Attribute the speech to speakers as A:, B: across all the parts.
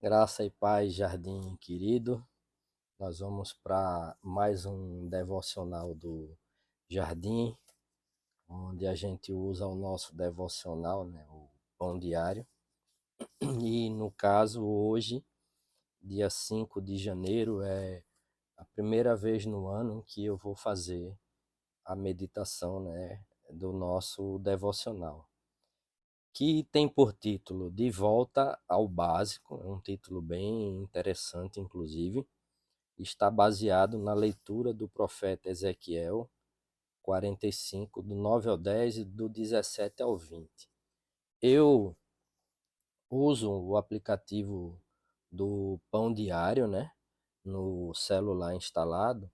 A: Graça e paz, jardim querido. Nós vamos para mais um devocional do jardim, onde a gente usa o nosso devocional, né, o pão diário. E no caso, hoje, dia 5 de janeiro, é a primeira vez no ano que eu vou fazer a meditação, né, do nosso devocional, que tem por título De Volta ao Básico. É um título bem interessante, inclusive. Está baseado na leitura do profeta Ezequiel 45, do 9 ao 10 e do 17 ao 20. Eu uso o aplicativo do Pão Diário, né, no celular instalado,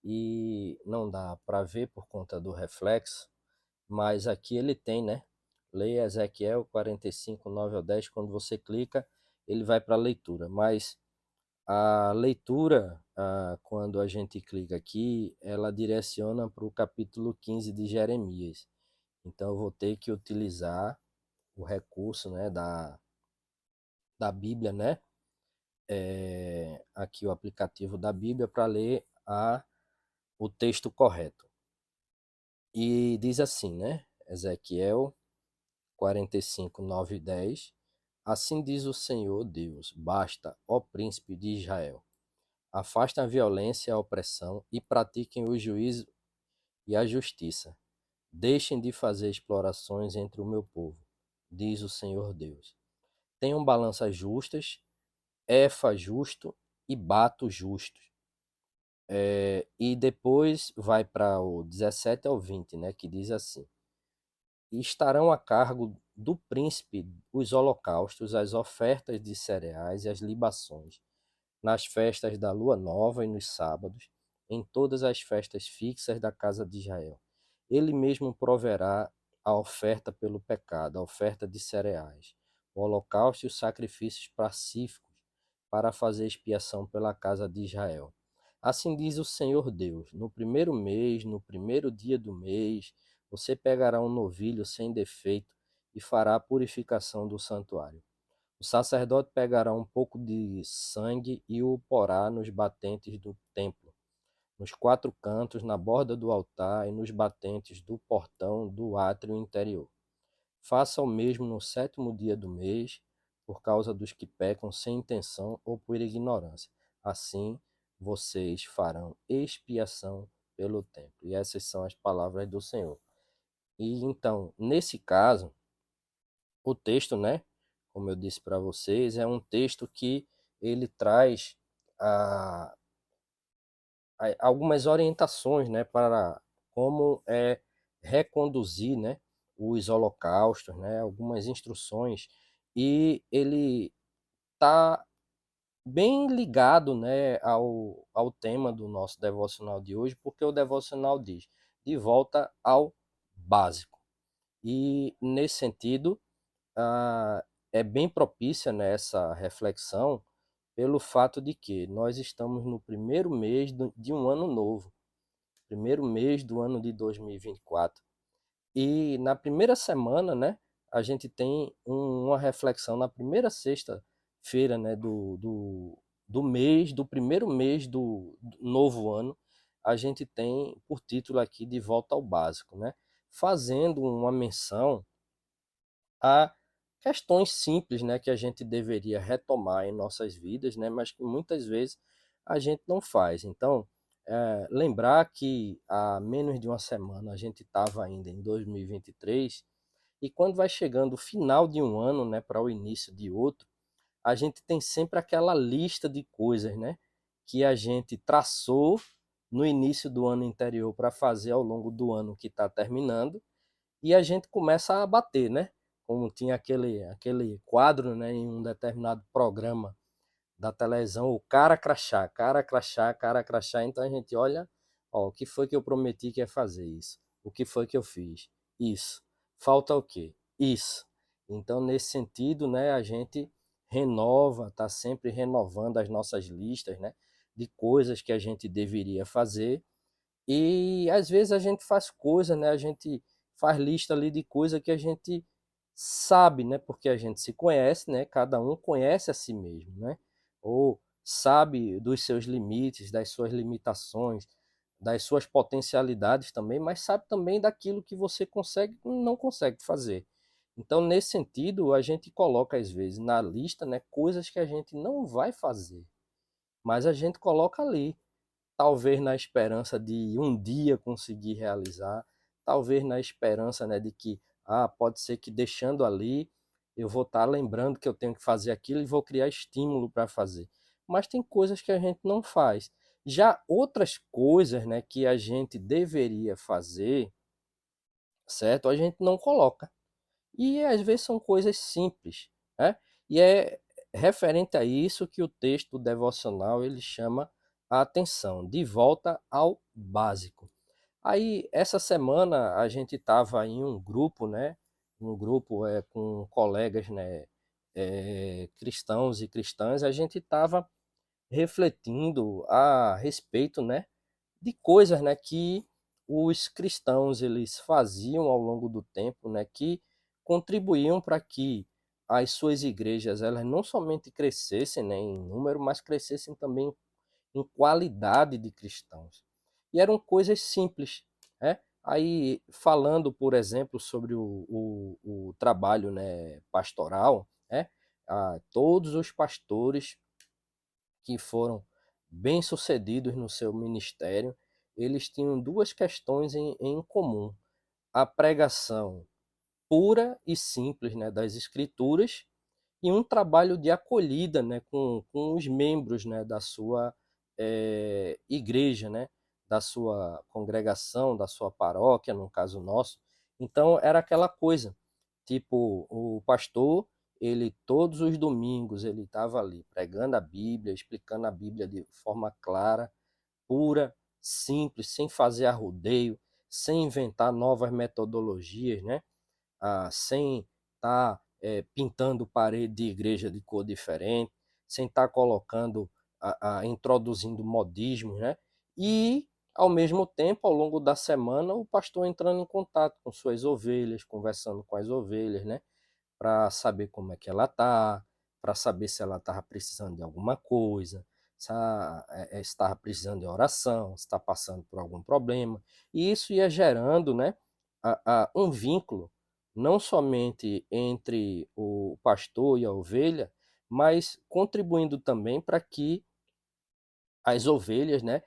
A: e não dá para ver por conta do reflexo, mas aqui ele tem, né? Leia Ezequiel 45, 9 ao 10. Quando você clica, ele vai para a leitura, mas a leitura, quando a gente clica aqui, ela direciona para o capítulo 15 de Jeremias. Então, eu vou ter que utilizar o recurso, né, da Bíblia, né? Aqui o aplicativo da Bíblia para ler o texto correto. E diz assim, né? Ezequiel 45, 9 e 10. Assim diz o Senhor Deus: Basta, ó príncipe de Israel. Afastem a violência e a opressão e pratiquem o juízo e a justiça. Deixem de fazer explorações entre o meu povo, diz o Senhor Deus. Tenham balanças justas, efa justo e bato justo. E depois vai para o 17 ao 20, né, que diz assim: E estarão a cargo do príncipe os holocaustos, as ofertas de cereais e as libações nas festas da lua nova e nos sábados, em todas as festas fixas da casa de Israel. Ele mesmo proverá a oferta pelo pecado, a oferta de cereais, o holocausto e os sacrifícios pacíficos, para fazer expiação pela casa de Israel. Assim diz o Senhor Deus: no primeiro mês, no primeiro dia do mês, você pegará um novilho sem defeito e fará a purificação do santuário. O sacerdote pegará um pouco de sangue e o porá nos batentes do templo, nos quatro cantos, na borda do altar e nos batentes do portão do átrio interior. Faça o mesmo no sétimo dia do mês, por causa dos que pecam sem intenção ou por ignorância. Assim, vocês farão expiação pelo templo. E essas são as palavras do Senhor. E então, nesse caso, o texto, né, como eu disse para vocês, é um texto que ele traz a, algumas orientações, né, para como reconduzir, né, os holocaustos, né, algumas instruções, e ele está bem ligado, né, ao tema do nosso devocional de hoje, porque o devocional diz de volta ao básico. E nesse sentido, ah, é bem propícia nessa reflexão pelo fato de que nós estamos no primeiro mês de um ano novo, primeiro mês do ano de 2024. E na primeira semana, né, a gente tem uma reflexão na primeira sexta-feira, né, do mês, do primeiro mês do novo ano, a gente tem por título aqui de Volta ao Básico, né, fazendo uma menção a questões simples, né, que a gente deveria retomar em nossas vidas, né, mas que muitas vezes a gente não faz. Então, lembrar que há menos de uma semana a gente estava ainda em 2023 e quando vai chegando o final de um ano, né, para o início de outro, a gente tem sempre aquela lista de coisas, né, que a gente traçou no início do ano anterior para fazer ao longo do ano que está terminando e a gente começa a bater, né? Como tinha aquele quadro, né, em um determinado programa da televisão, o cara crachá, cara crachá, cara crachá. Então a gente olha, ó, o que foi que eu prometi que ia fazer isso? O que foi que eu fiz? Isso. Falta o quê? Isso. Então, nesse sentido, né, a gente renova, está sempre renovando as nossas listas, né, de coisas que a gente deveria fazer e às vezes a gente faz coisa, né? A gente faz lista ali de coisa que a gente sabe, né, porque a gente se conhece, né, cada um conhece a si mesmo, né, ou sabe dos seus limites, das suas limitações, das suas potencialidades também, mas sabe também daquilo que você consegue e não consegue fazer. Então, nesse sentido, a gente coloca às vezes na lista, né, coisas que a gente não vai fazer, mas a gente coloca ali, talvez na esperança de um dia conseguir realizar, talvez na esperança, né, de que pode ser que deixando ali eu vou estar lembrando que eu tenho que fazer aquilo e vou criar estímulo para fazer. Mas tem coisas que a gente não faz. Já outras coisas, né, que a gente deveria fazer, certo? A gente não coloca. E às vezes são coisas simples, né? E é referente a isso que o texto devocional ele chama a atenção, de volta ao básico. Aí essa semana a gente estava em um grupo, né? Um grupo com colegas, né? Cristãos e cristãs, a gente estava refletindo a respeito, né? De coisas, né, que os cristãos eles faziam ao longo do tempo, né, que contribuíam para que as suas igrejas elas não somente crescessem, né, em número, mas crescessem também em qualidade de cristãos. E eram coisas simples, né? Aí falando, por exemplo, sobre o trabalho, né, pastoral, né? Todos os pastores que foram bem-sucedidos no seu ministério, eles tinham duas questões em comum: a pregação pura e simples, né, das Escrituras e um trabalho de acolhida, né, com os membros, né, da sua igreja, né, da sua congregação, da sua paróquia, no caso nosso. Então era aquela coisa, tipo, o pastor, ele todos os domingos ele estava ali pregando a Bíblia, explicando a Bíblia de forma clara, pura, simples, sem fazer arrodeio, sem inventar novas metodologias, né? Sem estar pintando parede de igreja de cor diferente, sem estar colocando, introduzindo modismos, né? E, ao mesmo tempo, ao longo da semana, o pastor entrando em contato com suas ovelhas, conversando com as ovelhas, né? Para saber como é que ela tá, para saber se ela estava precisando de alguma coisa, se estava precisando de oração, se está passando por algum problema. E isso ia gerando, né, um vínculo, não somente entre o pastor e a ovelha, mas contribuindo também para que as ovelhas, né,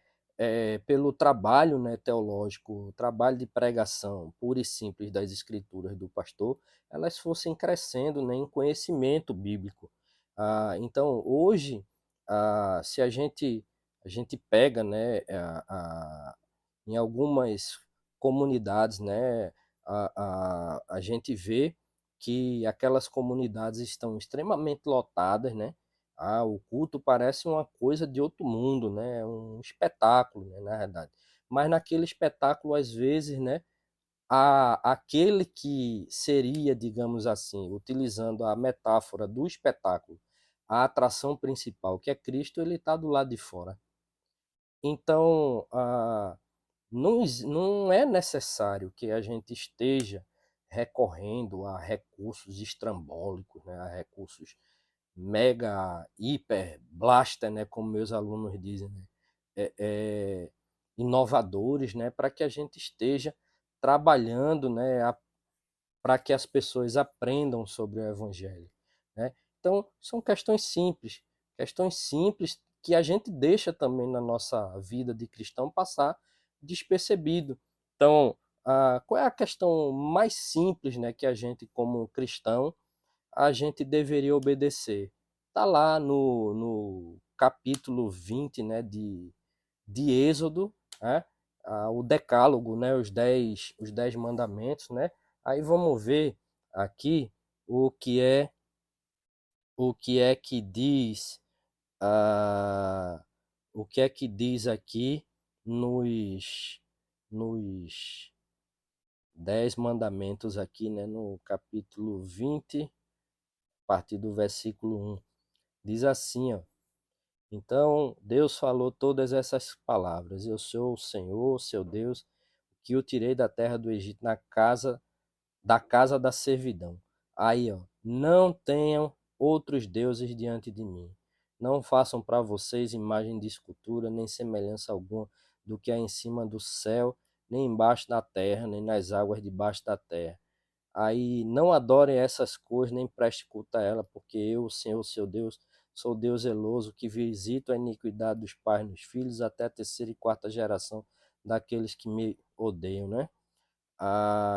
A: pelo trabalho, né, teológico, o trabalho de pregação pura e simples das escrituras do pastor, elas fossem crescendo, né, em conhecimento bíblico. Então, hoje, se a gente pega, né, em algumas comunidades, né, a gente vê que aquelas comunidades estão extremamente lotadas, né? O culto parece uma coisa de outro mundo, né? Um espetáculo, né, na verdade. Mas naquele espetáculo, às vezes, né, aquele que seria, digamos assim, utilizando a metáfora do espetáculo, a atração principal, que é Cristo, ele está do lado de fora. Então, não é necessário que a gente esteja recorrendo a recursos estrambólicos, né, a recursos mega, hiper, blaster, né, como meus alunos dizem, né, é, é, inovadores, né, para que a gente esteja trabalhando, né, para que as pessoas aprendam sobre o Evangelho, né? Então, são questões simples que a gente deixa também na nossa vida de cristão passar despercebido. Então, qual é a questão mais simples, né, que a gente, como cristão, a gente deveria obedecer? Está lá no capítulo 20, né, de Êxodo, né? O decálogo, né? Os dez mandamentos, né? Aí vamos ver aqui o que é que diz, ah, o que é que diz aqui nos 10 mandamentos aqui, né? No capítulo 20, a partir do versículo 1. Diz assim, ó: Então Deus falou todas essas palavras: Eu sou o Senhor, seu Deus, que o tirei da terra do Egito da casa da servidão. Aí, ó, não tenham outros deuses diante de mim. Não façam para vocês imagem de escultura, nem semelhança alguma do que há em cima do céu, nem embaixo da terra, nem nas águas debaixo da terra. Aí não adorem essas coisas, nem preste culto a ela, porque eu, o Senhor, seu Deus, sou Deus zeloso, que visito a iniquidade dos pais nos filhos até a terceira e quarta geração daqueles que me odeiam, né?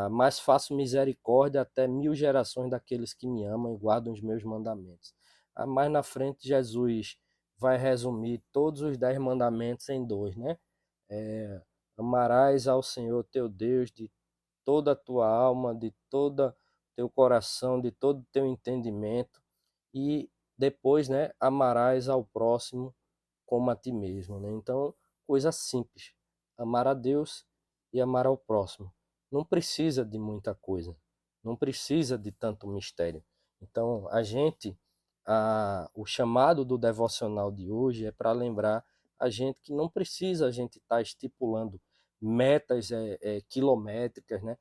A: Mas faço misericórdia até 1000 gerações daqueles que me amam e guardam os meus mandamentos. Mais na frente, Jesus vai resumir todos os 10 mandamentos em dois, né? É, amarás ao Senhor teu Deus de toda a tua alma, de todo teu coração, de todo o teu entendimento, e depois, né, amarás ao próximo como a ti mesmo, né? Então, coisa simples, amar a Deus e amar ao próximo. Não precisa de muita coisa, não precisa de tanto mistério. Então, o chamado do devocional de hoje é para lembrar a gente que não precisa a gente estar estipulando metas quilométricas, né?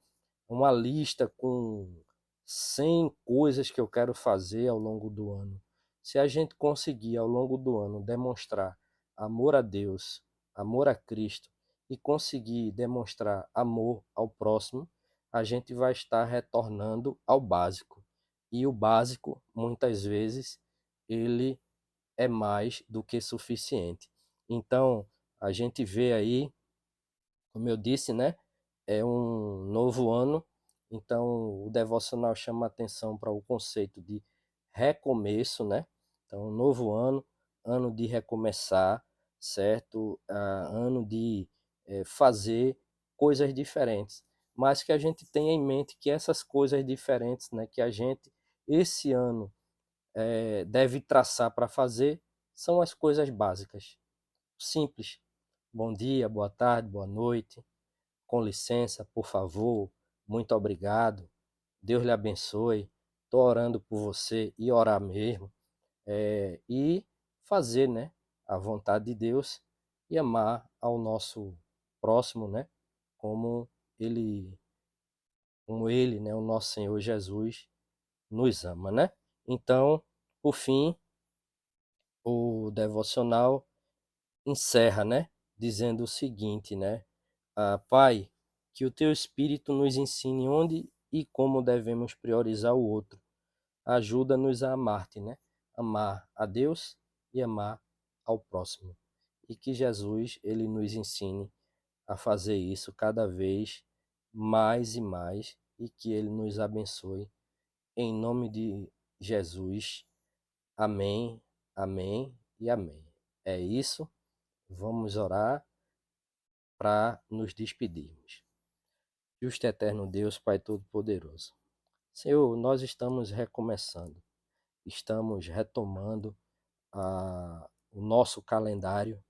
A: Uma lista com 100 coisas que eu quero fazer ao longo do ano. Se a gente conseguir ao longo do ano demonstrar amor a Deus, amor a Cristo e conseguir demonstrar amor ao próximo, a gente vai estar retornando ao básico. E o básico, muitas vezes, ele é mais do que suficiente. Então, a gente vê aí, como eu disse, né? É um novo ano, então o devocional chama atenção para o conceito de recomeço, né? Então, novo ano, ano de recomeçar, certo? Ano de fazer coisas diferentes, mas que a gente tenha em mente que essas coisas diferentes, né, que a gente esse ano deve traçar para fazer, são as coisas básicas, simples. Bom dia, boa tarde, boa noite, com licença, por favor, muito obrigado, Deus lhe abençoe, estou orando por você e orar mesmo, e fazer, né, a vontade de Deus e amar ao nosso próximo, né, como ele, né, o nosso Senhor Jesus nos ama, né? Então, por fim, o devocional encerra, né, dizendo o seguinte, né? Pai, que o teu Espírito nos ensine onde e como devemos priorizar o outro. Ajuda-nos a amar-te, né? Amar a Deus e amar ao próximo. E que Jesus, ele nos ensine a fazer isso cada vez mais e mais e que ele nos abençoe. Em nome de Jesus. Amém, amém e amém. É isso. Vamos orar para nos despedirmos. Justo e eterno Deus, Pai Todo-Poderoso. Senhor, nós estamos recomeçando, estamos retomando o nosso calendário,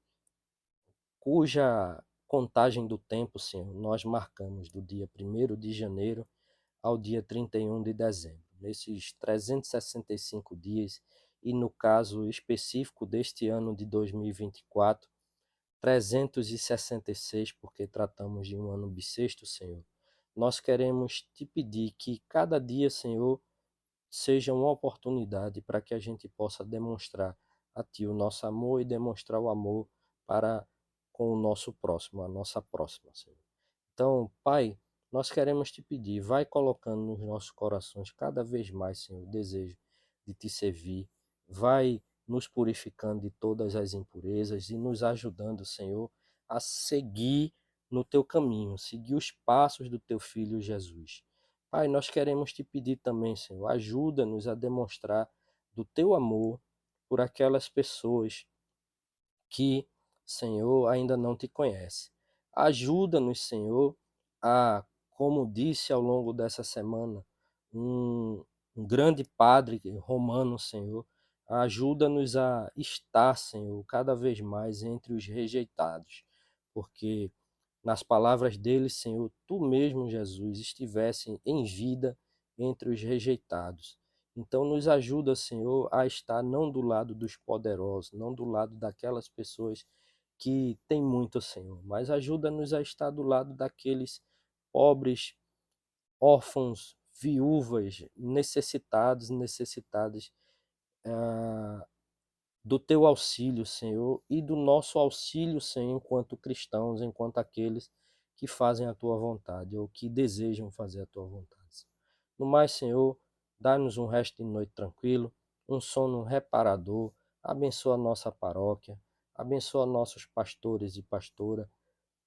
A: cuja contagem do tempo, Senhor, nós marcamos do dia 1º de janeiro ao dia 31 de dezembro. Nesses 365 dias, e no caso específico deste ano de 2024, 366, porque tratamos de um ano bissexto, Senhor. Nós queremos te pedir que cada dia, Senhor, seja uma oportunidade para que a gente possa demonstrar a Ti o nosso amor e demonstrar o amor para com o nosso próximo, a nossa próxima, Senhor. Então, Pai, nós queremos te pedir, vai colocando nos nossos corações cada vez mais, Senhor, o desejo de te servir, vai nos purificando de todas as impurezas e nos ajudando, Senhor, a seguir no teu caminho, seguir os passos do teu filho Jesus. Pai, nós queremos te pedir também, Senhor, ajuda-nos a demonstrar do teu amor por aquelas pessoas que, Senhor, ainda não te conhece. Ajuda-nos, Senhor, como disse ao longo dessa semana, um grande padre romano, Senhor, ajuda-nos a estar, Senhor, cada vez mais entre os rejeitados, porque nas palavras dele, Senhor, tu mesmo, Jesus, estivesse em vida entre os rejeitados. Então, nos ajuda, Senhor, a estar não do lado dos poderosos, não do lado daquelas pessoas que têm muito, Senhor, mas ajuda-nos a estar do lado daqueles pobres, órfãos, viúvas, necessitados, necessitadas do teu auxílio, Senhor, e do nosso auxílio, Senhor, enquanto cristãos, enquanto aqueles que fazem a tua vontade ou que desejam fazer a tua vontade. No mais, Senhor, dá-nos um resto de noite tranquilo, um sono reparador, abençoa a nossa paróquia, abençoa nossos pastores e pastora,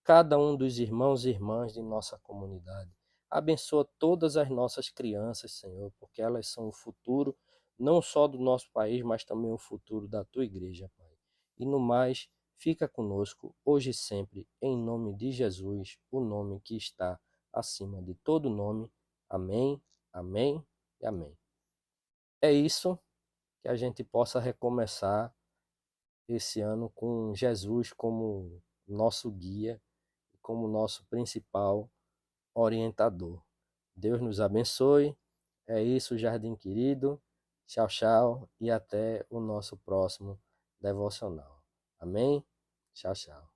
A: cada um dos irmãos e irmãs de nossa comunidade. Abençoa todas as nossas crianças, Senhor, porque elas são o futuro, não só do nosso país, mas também o futuro da tua igreja, Pai. E no mais, fica conosco, hoje e sempre, em nome de Jesus, o nome que está acima de todo nome. Amém, amém e amém. É isso, que a gente possa recomeçar esse ano com Jesus como nosso guia, como nosso principal orientador. Deus nos abençoe. É isso, Jardim querido. Tchau, tchau e até o nosso próximo devocional. Amém? Tchau, tchau.